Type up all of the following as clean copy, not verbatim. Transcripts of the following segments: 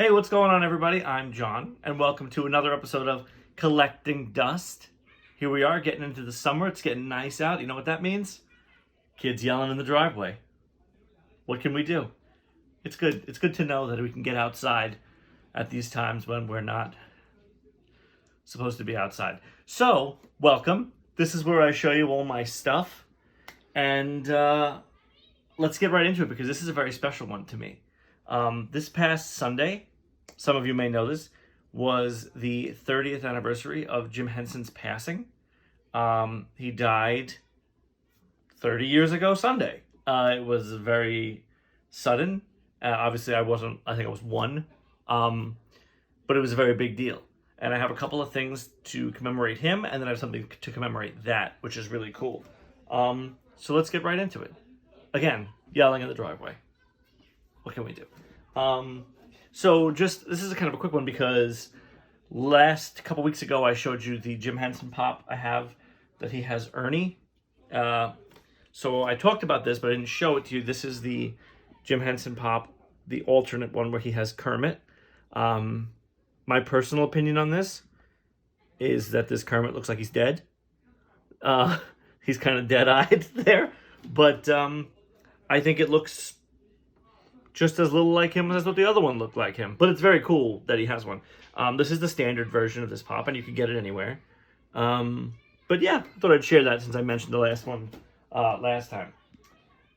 Hey, what's going on, everybody? I'm John, and welcome to another episode of Collecting Dust. Here we are, getting into the summer. It's getting nice out. You know what that means? Kids yelling in the driveway. What can we do? It's good. It's good to know that we can get outside at these times when we're not supposed to be outside. So, welcome. This is where I show you all my stuff, and let's get right into it because this is a very special one to me. This past Sunday, some of you may know this, was the 30th anniversary of Jim Henson's passing. He died 30 years ago Sunday. It was very sudden. Obviously, I think I was one. But it was a very big deal. And I have a couple of things to commemorate him, and then I have something to commemorate that, which is really cool. So let's get right into it. Again, yelling in the driveway. What can we do? This is a kind of a quick one because last couple weeks ago I showed you the Jim Henson pop I have that he has Ernie. So I talked about this, but I didn't show it to you. This is the Jim Henson pop, the alternate one where he has Kermit. My personal opinion on this is that this Kermit looks like he's dead. He's kind of dead-eyed there, but I think it looks just as little like him as what the other one looked like him. But it's very cool that he has one. This is the standard version of this pop, and you can get it anywhere. But yeah, I thought I'd share that since I mentioned the last one last time.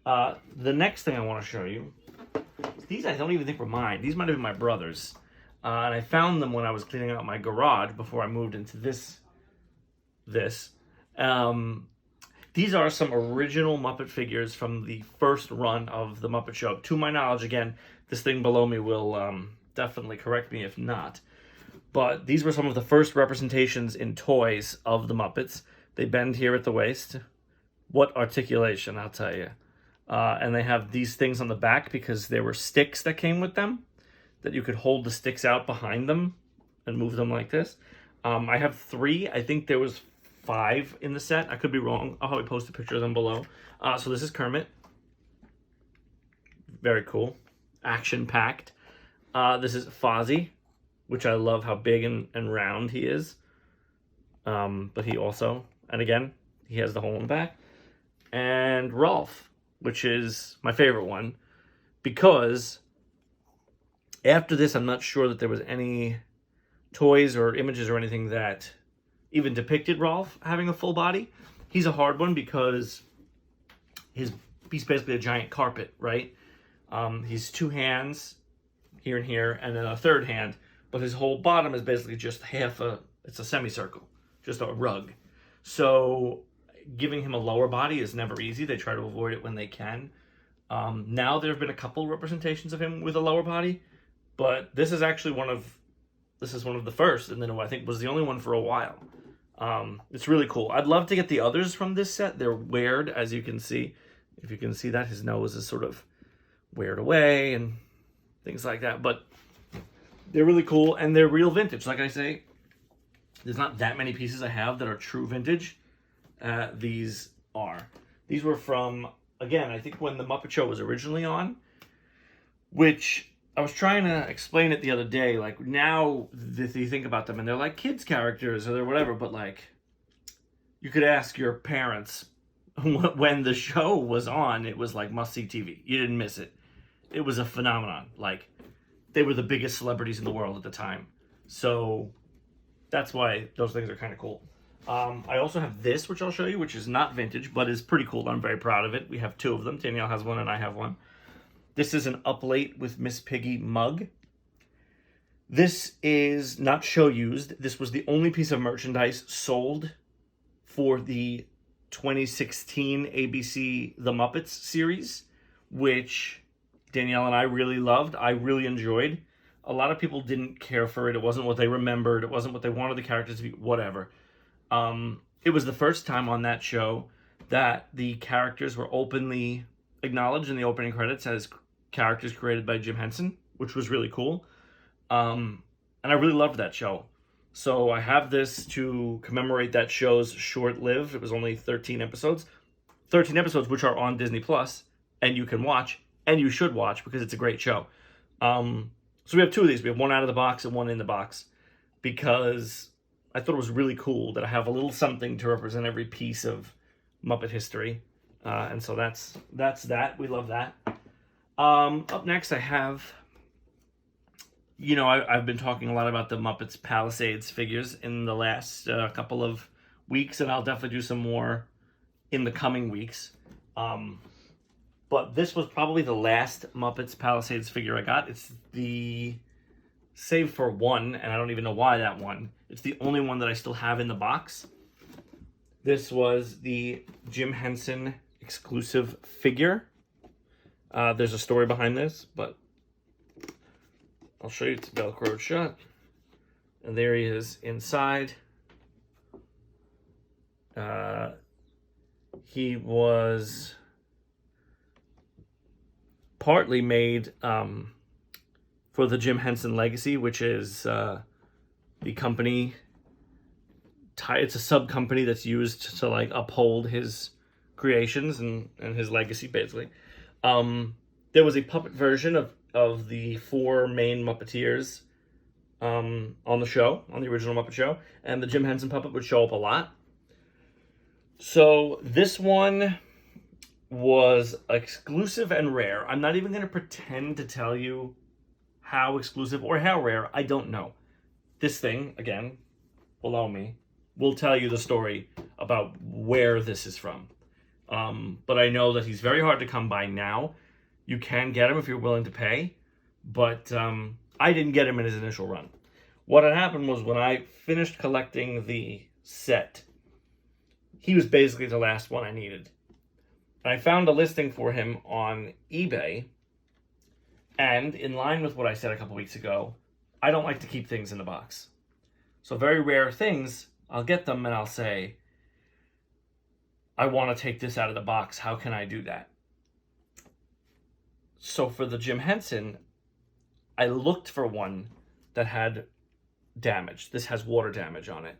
The next thing I want to show you, these I don't even think were mine. These might have been my brother's. And I found them when I was cleaning out my garage before I moved into this. These are some original Muppet figures from the first run of the Muppet Show. To my knowledge, again, this thing below me will definitely correct me if not. But these were some of the first representations in toys of the Muppets. They bend here at the waist. What articulation, I'll tell you. And they have these things on the back because there were sticks that came with them that you could hold the sticks out behind them and move them like this. I have 3. I think there was 5 in the set. I could be wrong. I'll probably post a picture of them below. So this is Kermit. Very cool. Action-packed. This is Fozzie, which I love how big and round he is. But he also, and again, he has the hole in the back. And Rolf, which is my favorite one, because after this, I'm not sure that there was any toys or images or anything that even depicted Rolf having a full body. He's a hard one because he's basically a giant carpet, right? He's 2 hands, here and here, and then a third hand, but his whole bottom is basically just it's a semicircle, just a rug. So giving him a lower body is never easy. They try to avoid it when they can. Now there have been a couple representations of him with a lower body, but this is actually one of the first, and then I think was the only one for a while. It's really cool. I'd love to get the others from this set. They're weird, as you can see. If you can see that, his nose is sort of weared away and things like that. But they're really cool, and they're real vintage. Like I say, there's not that many pieces I have that are true vintage. These are. These were from, again, I think when the Muppet Show was originally on, which I was trying to explain it the other day. Like, now that you think about them, and they're like kids' characters or they're whatever, but like, you could ask your parents when the show was on, it was like must-see TV. You didn't miss it. It was a phenomenon. Like, they were the biggest celebrities in the world at the time. So that's why those things are kind of cool. I also have this, which I'll show you, which is not vintage, but is pretty cool. I'm very proud of it. We have 2 of them. Danielle has one and I have one. This is an Up Late with Miss Piggy mug. This is not show used. This was the only piece of merchandise sold for the 2016 ABC The Muppets series, which Danielle and I really loved. I really enjoyed. A lot of people didn't care for it. It wasn't what they remembered. It wasn't what they wanted the characters to be, whatever. It was the first time on that show that the characters were openly acknowledged in the opening credits as characters created by Jim Henson, which was really cool. And I really loved that show. So I have this to commemorate that show's short-lived. It was only 13 episodes. 13 episodes which are on Disney Plus, and you can watch, and you should watch because it's a great show. So we have two of these. We have one out of the box and one in the box, because I thought it was really cool that I have a little something to represent every piece of Muppet history. And so that's that. We love that. Up next, I have, I've been talking a lot about the Muppets Palisades figures in the last couple of weeks, and I'll definitely do some more in the coming weeks. But this was probably the last Muppets Palisades figure I got. It's the, save for one, and I don't even know why that one. It's the only one that I still have in the box. This was the Jim Henson exclusive figure. There's a story behind this, but I'll show you. It's Velcroed shut. And there he is inside. He was partly made for the Jim Henson Legacy, which is the company. It's a sub company that's used to like uphold his creations and his legacy, basically. There was a puppet version of the four main Muppeteers on the show, on the original Muppet Show, and the Jim Henson puppet would show up a lot. So this one was exclusive and rare. I'm not even going to pretend to tell you how exclusive or how rare. I don't know. This thing, again, below me, will tell you the story about where this is from. But I know that he's very hard to come by now. You can get him if you're willing to pay, but I didn't get him in his initial run. What had happened was when I finished collecting the set, he was basically the last one I needed. And I found a listing for him on eBay, and in line with what I said a couple weeks ago, I don't like to keep things in the box. So very rare things, I'll get them and I'll say, I want to take this out of the box. How can I do that? So for the Jim Henson, I looked for one that had damage. This has water damage on it.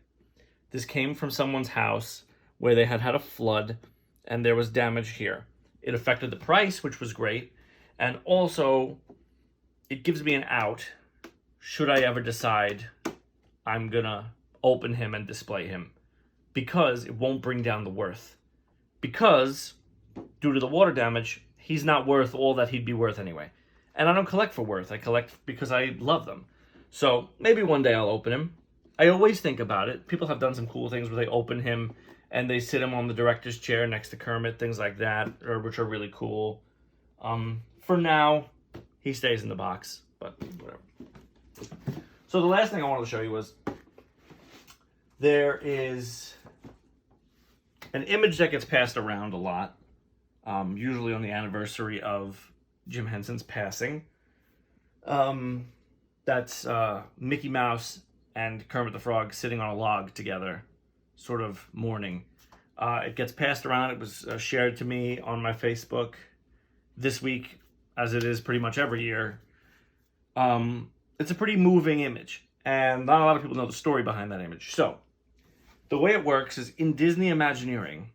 This came from someone's house where they had a flood and there was damage here. It affected the price, which was great. And also, it gives me an out should I ever decide I'm going to open him and display him, because it won't bring down the worth. Because, due to the water damage, he's not worth all that he'd be worth anyway. And I don't collect for worth. I collect because I love them. So maybe one day I'll open him. I always think about it. People have done some cool things where they open him and they sit him on the director's chair next to Kermit, things like that, which are really cool. For now, he stays in the box, but whatever. So the last thing I wanted to show you was there is an image that gets passed around a lot, usually on the anniversary of Jim Henson's passing. That's Mickey Mouse and Kermit the Frog sitting on a log together, sort of mourning. It gets passed around. It was shared to me on my Facebook this week, as it is pretty much every year. It's a pretty moving image, and not a lot of people know the story behind that image. So, the way it works is in Disney Imagineering,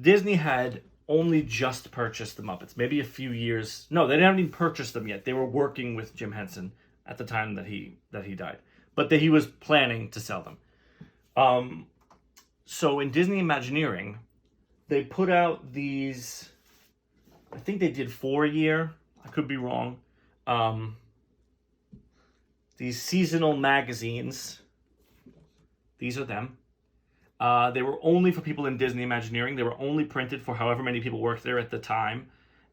Disney had only just purchased the Muppets, maybe a few years. No, they didn't even purchase them yet. They were working with Jim Henson at the time that he died, but he was planning to sell them. So in Disney Imagineering, they put out these. I think they did 4 a year. I could be wrong. These seasonal magazines. These are them. They were only for people in Disney Imagineering. They were only printed for however many people worked there at the time.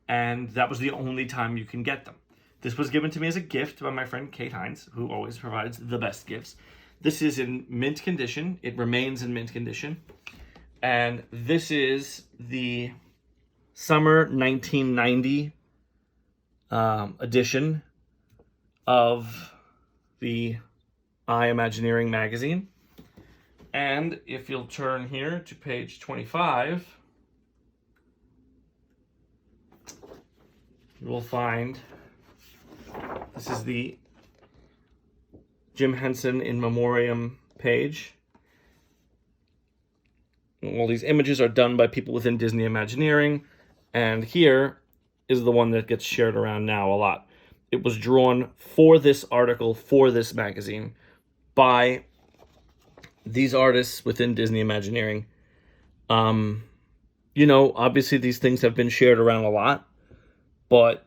And that was the only time you can get them. This was given to me as a gift by my friend Kate Hines, who always provides the best gifts. This is in mint condition. It remains in mint condition. And this is the summer 1990 edition of the iMagineering magazine. And if you'll turn here to page 25, you will find this is the Jim Henson in Memoriam page. All these images are done by people within Disney Imagineering, and here is the one that gets shared around now a lot. It was drawn for this article, for this magazine, by these artists within Disney Imagineering. Obviously these things have been shared around a lot, but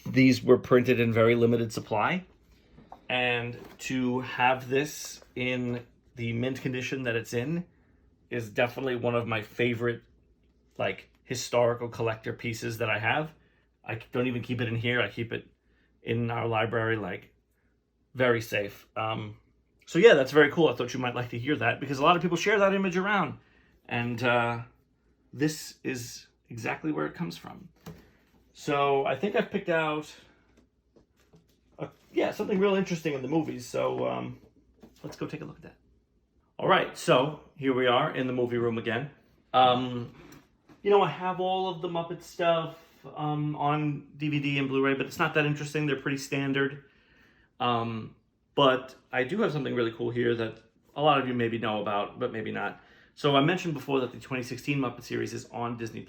these were printed in very limited supply. And to have this in the mint condition that it's in is definitely one of my favorite, historical collector pieces that I have. I don't even keep it in here. I keep it in our library, very safe. So yeah, that's very cool. I thought you might like to hear that because a lot of people share that image around. And this is exactly where it comes from. So I think I've picked out, something real interesting in the movies. So let's go take a look at that. All right, so here we are in the movie room again. I have all of the Muppet stuff on DVD and Blu-ray, but it's not that interesting. They're pretty standard. But I do have something really cool here that a lot of you maybe know about, but maybe not. So I mentioned before that the 2016 Muppet series is on Disney+.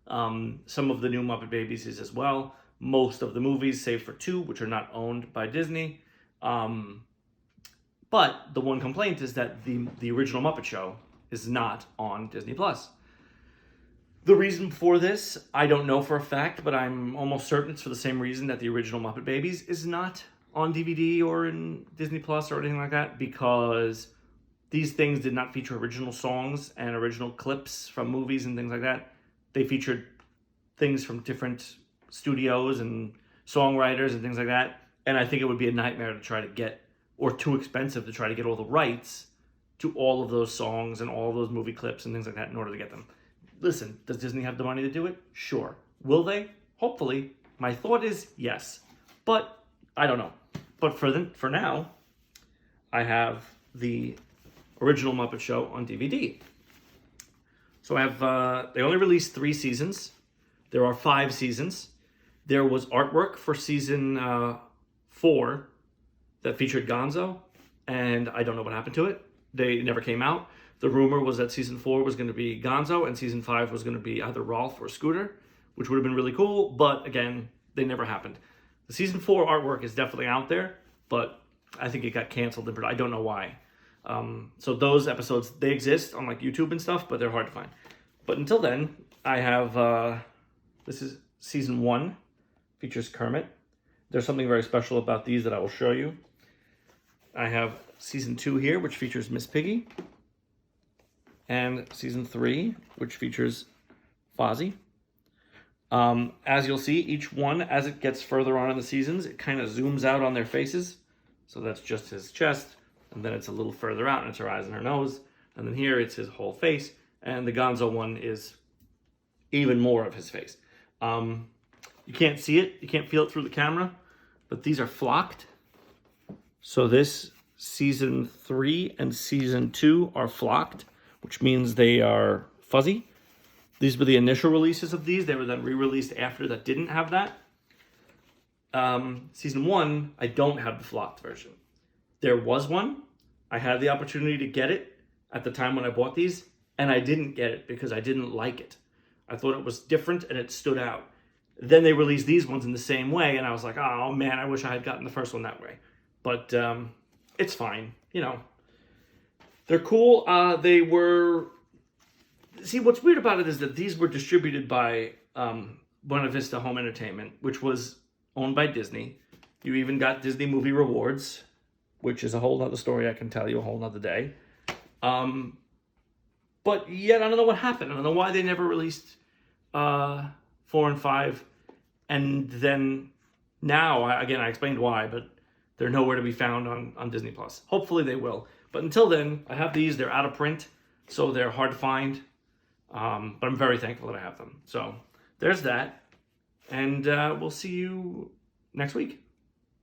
Some of the new Muppet Babies is as well. Most of the movies, save for 2, which are not owned by Disney. But the one complaint is that the original Muppet Show is not on Disney+. The reason for this, I don't know for a fact, but I'm almost certain it's for the same reason that the original Muppet Babies is not on DVD or in Disney Plus or anything like that, because these things did not feature original songs and original clips from movies and things like that. They featured things from different studios and songwriters and things like that. And I think it would be a nightmare to try to get, or too expensive to try to get all the rights to all of those songs and all of those movie clips and things like that in order to get them. Listen, does Disney have the money to do it? Sure. Will they? Hopefully. My thought is yes. But I don't know. But for now, I have the original Muppet Show on DVD. So I have, they only released 3 seasons. There are 5 seasons. There was artwork for season 4 that featured Gonzo, and I don't know what happened to it. They never came out. The rumor was that season 4 was going to be Gonzo, and season 5 was going to be either Rolf or Scooter, which would have been really cool, but again, they never happened. The season 4 artwork is definitely out there, but I think it got canceled. I don't know why. So those episodes, they exist on YouTube and stuff, but they're hard to find. But until then, I have, this is season 1, features Kermit. There's something very special about these that I will show you. I have season 2 here, which features Miss Piggy. And season 3, which features Fozzie. As you'll see, each one, as it gets further on in the seasons, it kind of zooms out on their faces. So that's just his chest, and then it's a little further out, and it's her eyes and her nose. And then here, it's his whole face. And the Gonzo one is even more of his face. You can't see it, you can't feel it through the camera, but these are flocked. So this season 3 and season 2 are flocked, which means they are fuzzy. These were the initial releases of these. They were then re-released after that didn't have that. Season 1, I don't have the flocked version. There was one. I had the opportunity to get it at the time when I bought these, and I didn't get it because I didn't like it. I thought it was different and it stood out. Then they released these ones in the same way, and I was like, oh man, I wish I had gotten the first one that way. But it's fine, They're cool. They were... See, what's weird about it is that these were distributed by Buena Vista Home Entertainment, which was owned by Disney. You even got Disney Movie Rewards, which is a whole other story I can tell you a whole other day. But yet, I don't know what happened. I don't know why they never released 4 and 5. And then now, I explained why, but they're nowhere to be found on Disney+. Hopefully they will. But until then, I have these. They're out of print, so they're hard to find. But I'm very thankful that I have them. So there's that. And we'll see you next week.